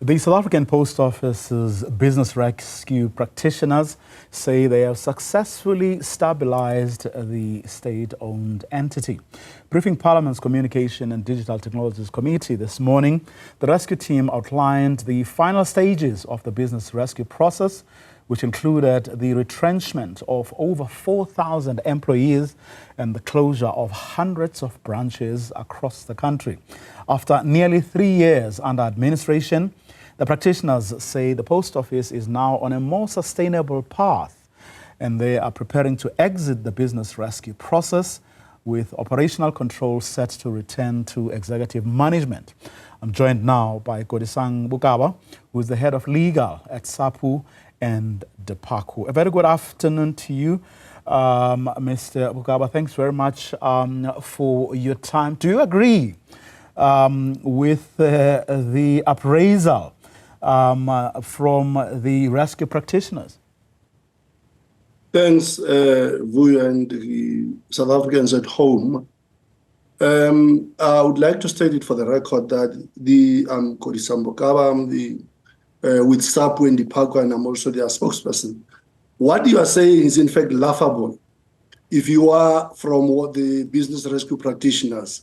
The South African Post Office's business rescue practitioners say they have successfully stabilised the state-owned entity. Briefing Parliament's Communication and Digital Technologies Committee this morning, the rescue team outlined the final stages of the business rescue process, which included the retrenchment of over 4,000 employees and the closure of hundreds of branches across the country. After nearly 3 years under administration, the practitioners say the post office is now on a more sustainable path, and they are preparing to exit the business rescue process with operational control set to return to executive management. I'm joined now by Kodisang Bokaba, who is the head of legal at Sapwu and Depacu. A very good afternoon to you, Mr. Bokaba. Thanks very much for your time. Do you agree with the appraisal from the rescue practitioners? Thanks, Vuyo and the South Africans at home. I would like to state it for the record that I'm Kodisang Bokaba, I'm with Sapwu and Depacu, and I'm also their spokesperson. What you are saying is in fact laughable. If you are from the business rescue practitioners,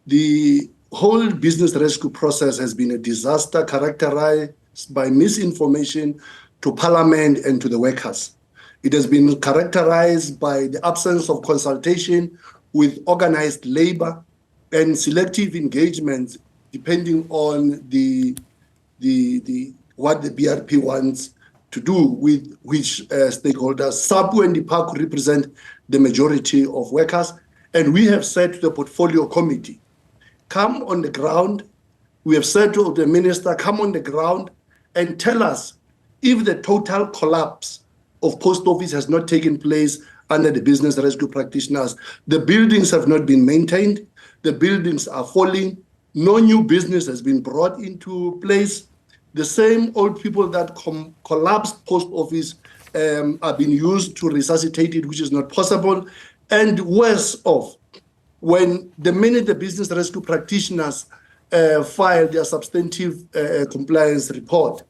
the whole business rescue process has been a disaster characterized by misinformation to Parliament and to the workers. It has been characterized by the absence of consultation with organized labor and selective engagement, depending on what the BRP wants to do with which stakeholders. Sapwu and Depacu represent the majority of workers, and we have said to the portfolio committee, come on the ground. We have said to the minister, come on the ground and tell us if the total collapse of post office has not taken place under the business rescue practitioners. The buildings have not been maintained. The buildings are falling. No new business has been brought into place. The same old people that collapsed post office are being used to resuscitate it, which is not possible. And worse off, when the minute the business rescue practitioners file their substantive compliance report,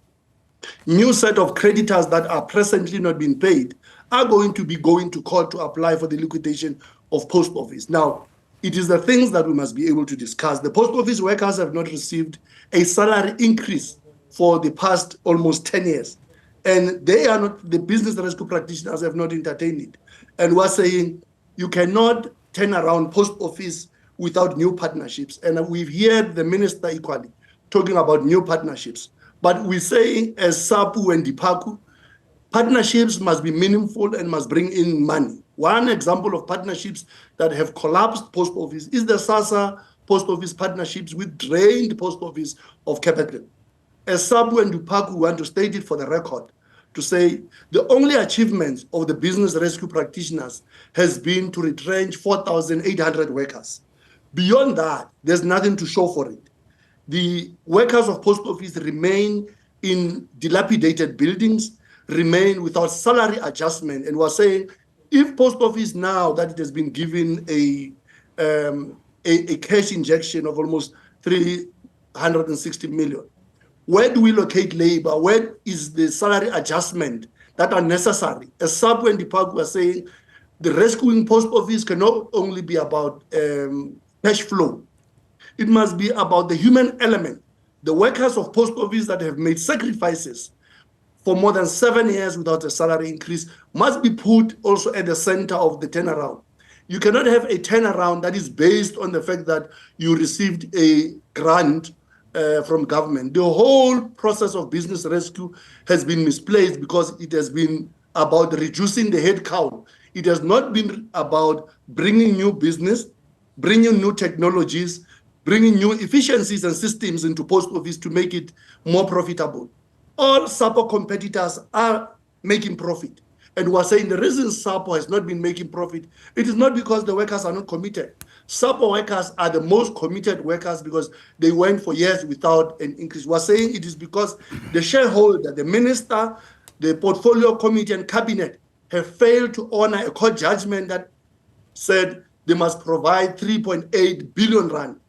new set of creditors that are presently not being paid are going to be going to court to apply for the liquidation of post office. Now, it is the things that we must be able to discuss. The post office workers have not received a salary increase for the past almost 10 years. And they are not, the business rescue practitioners have not entertained it. And we're saying you cannot turn around post office without new partnerships. And we've heard the minister equally talking about new partnerships. But we're saying as Sapwu and Depacu, partnerships must be meaningful and must bring in money. One example of partnerships that have collapsed post office is the SASSA post office partnerships with drained post office of capital. As Sapwu and Depacu want to state it for the record, to say the only achievements of the business rescue practitioners has been to retrench 4,800 workers. Beyond that, there's nothing to show for it. The workers of post office remain in dilapidated buildings, remain without salary adjustment. And we're saying if post office now that it has been given a cash injection of almost 360 million, where do we locate labor? Where is the salary adjustment that are necessary? As Sapwu and Depacu are saying, the rescuing post office cannot only be about cash flow. It must be about the human element. The workers of post office that have made sacrifices for more than 7 years without a salary increase must be put also at the center of the turnaround. You cannot have a turnaround that is based on the fact that you received a grant from government. The whole process of business rescue has been misplaced because it has been about reducing the head count. It has not been about bringing new business, bringing new technologies, bringing new efficiencies and systems into post office to make it more profitable. All SAPO competitors are making profit. And we're saying the reason SAPO has not been making profit, it is not because the workers are not committed. SAPO workers are the most committed workers because they went for years without an increase. We're saying it is because the shareholder, the minister, the portfolio committee and cabinet have failed to honor a court judgment that said they must provide 3.8 billion rand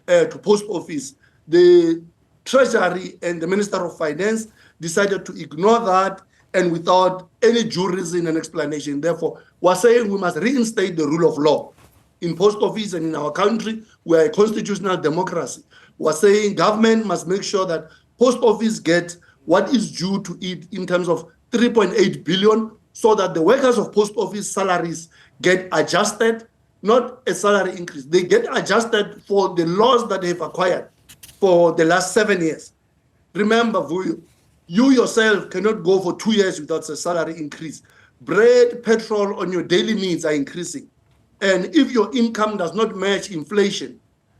to post office. The Treasury and the Minister of Finance decided to ignore that, and without any due reason and explanation. Therefore, we're saying we must reinstate the rule of law in post office and in our country. We're a constitutional democracy. We're saying government must make sure that post office gets what is due to it in terms of 3.8 billion, so that the workers of post office salaries get adjusted, not a salary increase. They get adjusted for the laws that they've acquired for the last 7 years. Remember, Vuyo, you yourself cannot go for 2 years without a salary increase. Bread, petrol on your daily needs are increasing. And if your income does not match inflation,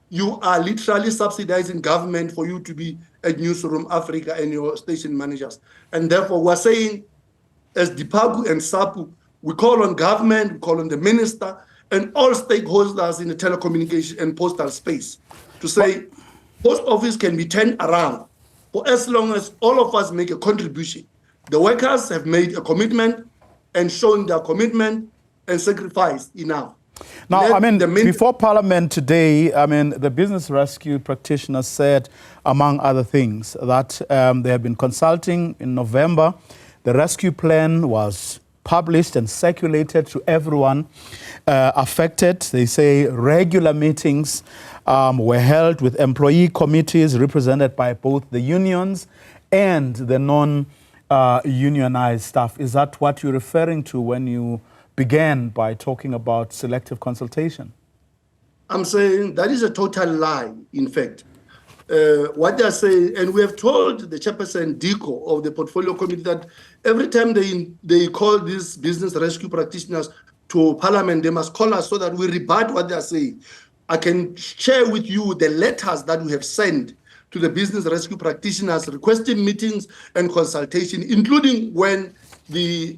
you are literally subsidizing government for you to be at Newzroom Afrika and your station managers. And therefore, we're saying, as Depacu and Sapwu, we call on government, we call on the minister, and all stakeholders in the telecommunication and postal space to say, post office can be turned around for as long as all of us make a contribution. The workers have made a commitment and shown their commitment and sacrificed enough. Now, before Parliament today, the business rescue practitioners said, among other things, that they have been consulting in November. The rescue plan was published and circulated to everyone affected. They say regular meetings were held with employee committees represented by both the unions and the non-unionized staff. Is that what you're referring to when you began by talking about selective consultation? I'm saying that is a total lie, in fact. What they're saying, and we have told the chairperson, Diko, of the portfolio committee, that every time they call these business rescue practitioners to Parliament, they must call us so that we rebut what they're saying. I can share with you the letters that we have sent to the business rescue practitioners requesting meetings and consultation, including when the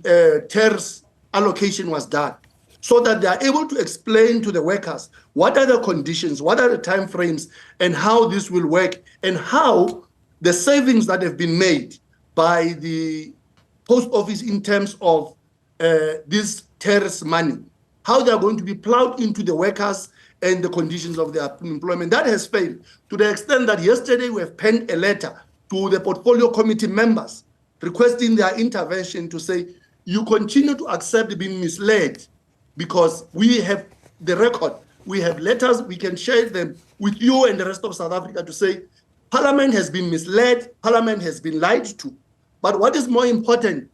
TERS allocation was done, so that they are able to explain to the workers what are the conditions, what are the time frames, and how this will work, and how the savings that have been made by the post office in terms of this TERS money, how they are going to be plowed into the workers and the conditions of their employment. That has failed to the extent that yesterday we have penned a letter to the portfolio committee members requesting their intervention to say, you continue to accept being misled, because we have the record, we have letters, we can share them with you and the rest of South Africa to say, Parliament has been misled, Parliament has been lied to. But what is more important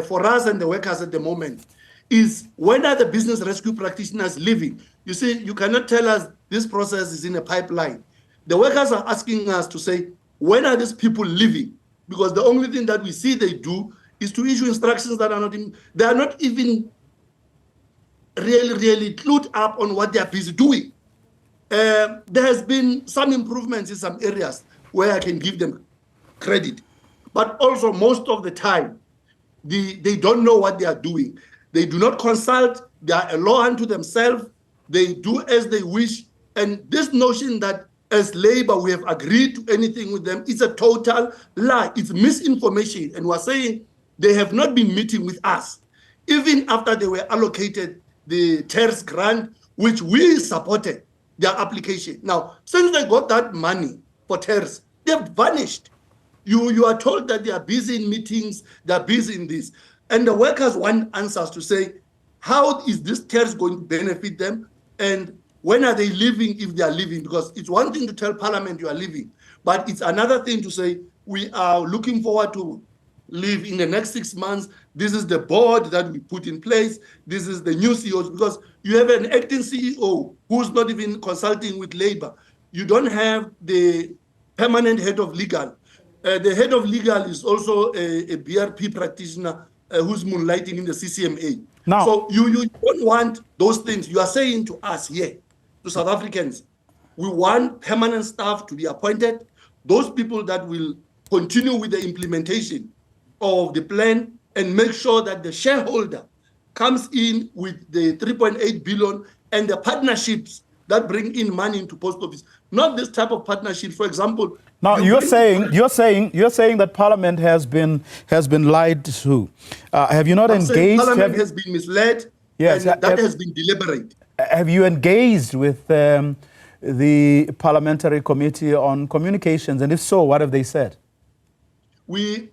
for us and the workers at the moment is, when are the business rescue practitioners leaving? You see, you cannot tell us this process is in a pipeline. The workers are asking us to say, when are these people leaving? Because the only thing that we see they do is to issue instructions that are they are not even really clued up on what they are busy doing. There has been some improvements in some areas where I can give them credit, but also most of the time, they don't know what they are doing. They do not consult, they are a law unto themselves, they do as they wish, and this notion that as labor we have agreed to anything with them is a total lie. It's misinformation, and we're saying they have not been meeting with us, even after they were allocated the TERS grant, which we supported their application. Now, since they got that money for TERS, they've vanished. You are told that they are busy in meetings, they are busy in this. And the workers want answers to say, how is this TERS going to benefit them? And when are they leaving, if they are leaving? Because it's one thing to tell Parliament you are leaving, but it's another thing to say, we are looking forward to leave in the next 6 months. This is the board that we put in place. This is the new CEOs, because you have an acting CEO who's not even consulting with labor. You don't have the permanent head of legal. The head of legal is also a BRP practitioner who's moonlighting in the CCMA. Now, so you don't want those things. You are saying to us here, to South Africans, we want permanent staff to be appointed, those people that will continue with the implementation of the plan and make sure that the shareholder comes in with the 3.8 billion and the partnerships that bring in money into post office. Not this type of partnership, for example. Now you're saying that Parliament has been lied to. Have you not engaged? Parliament has been misled. Yes, and that has been deliberate. Have you engaged with the Parliamentary Committee on Communications? And if so, what have they said? I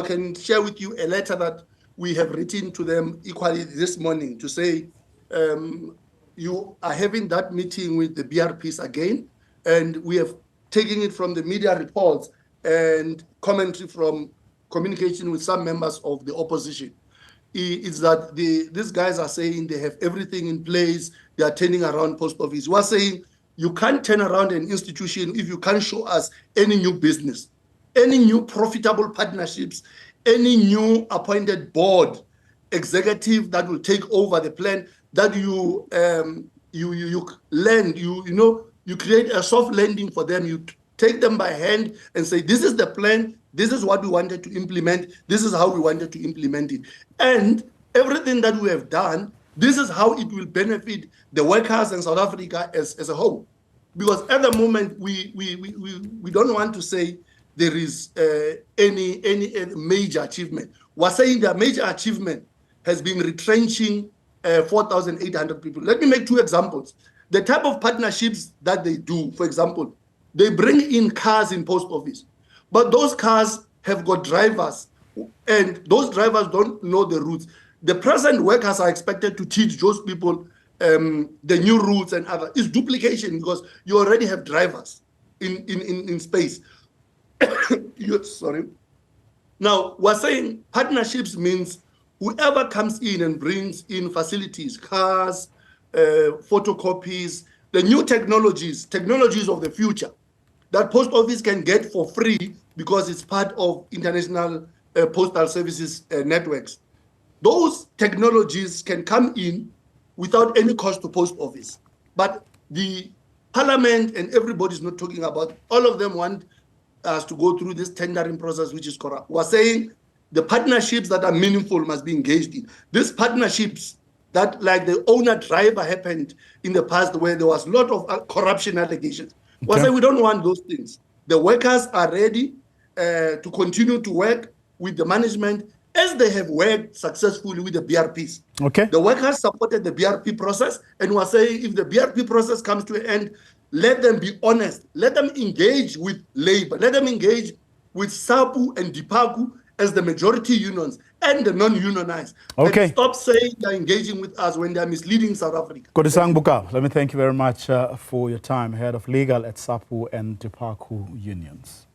can share with you a letter that we have written to them equally this morning to say, you are having that meeting with the BRPs again, and we have taken it from the media reports and commentary from communication with some members of the opposition. It's that these guys are saying they have everything in place, they are turning around post office. We're saying you can't turn around an institution if you can't show us any new business, any new profitable partnerships, any new appointed board executive that will take over the plan, that you create a soft landing for them. You take them by hand and say, this is the plan, this is what we wanted to implement, this is how we wanted to implement it. And everything that we have done, this is how it will benefit the workers in South Africa as a whole. Because at the moment, we don't want to say there is any major achievement. We're saying the major achievement has been retrenching 4,800 people. Let me make two examples. The type of partnerships that they do, for example, they bring in cars in post office, but those cars have got drivers, and those drivers don't know the routes. The present workers are expected to teach those people the new routes and other. It's duplication because you already have drivers in space. Sorry. Now, we're saying partnerships means whoever comes in and brings in facilities, cars, photocopies, the new technologies of the future that post office can get for free because it's part of international postal services networks. Those technologies can come in without any cost to post office. But the parliament and everybody's not talking about, all of them want us to go through this tendering process, which is corrupt. We're saying the partnerships that are meaningful must be engaged in. These partnerships that, like the owner-driver happened in the past where there was a lot of corruption allegations. Okay. We're saying we don't want those things. The workers are ready to continue to work with the management as they have worked successfully with the BRPs. Okay. The workers supported the BRP process, and we're saying if the BRP process comes to an end, let them be honest. Let them engage with labor. Let them engage with Sapwu and Depacu as the majority unions and the non-unionized. Okay. And stop saying they're engaging with us when they're misleading South Africa. Kodisang Bokaba, let me thank you very much for your time, Head of Legal at Sapwu and Depacu Unions.